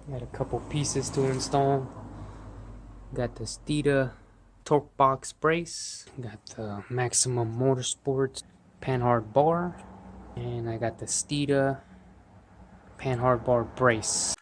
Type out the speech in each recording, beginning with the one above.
Got a couple pieces to install. Got the Steeda torque box brace. Got the Maximum Motorsports panhard bar. And I got the Steeda panhard bar brace.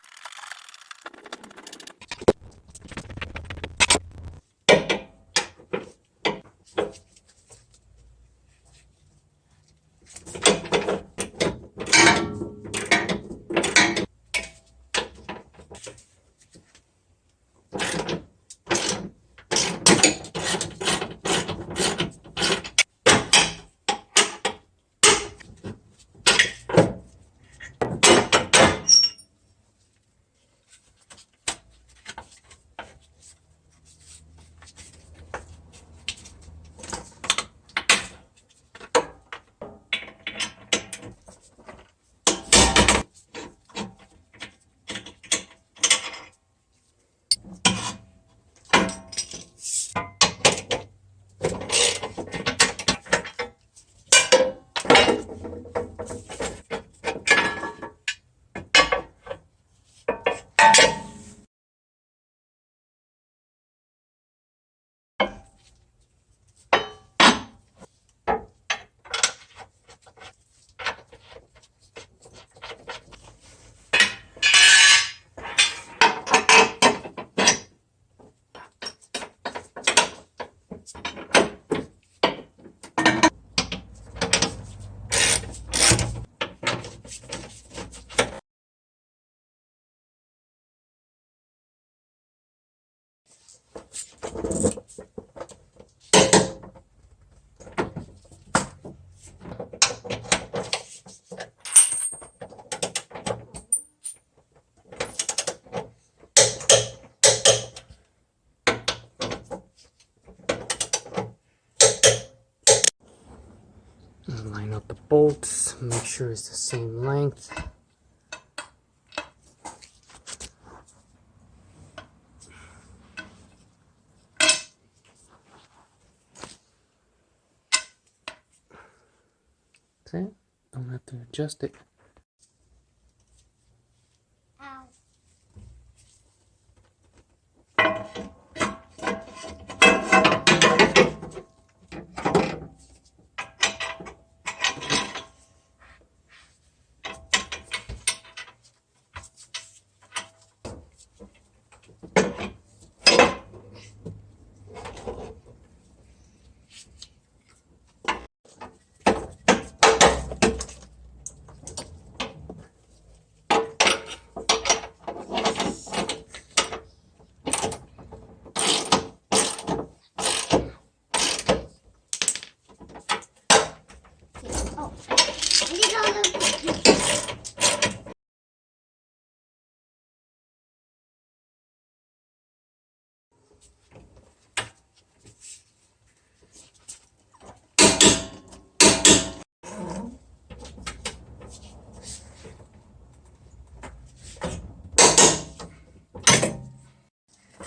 Line up the bolts, make sure it's the same length. That's it. Don't have to adjust it. Ow.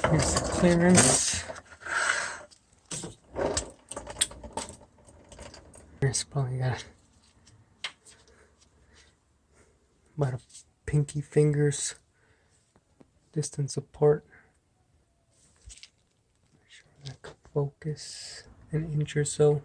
Here's the clearance. It's probably got about a pinky fingers distance apart. Make sure that could focus an inch or so.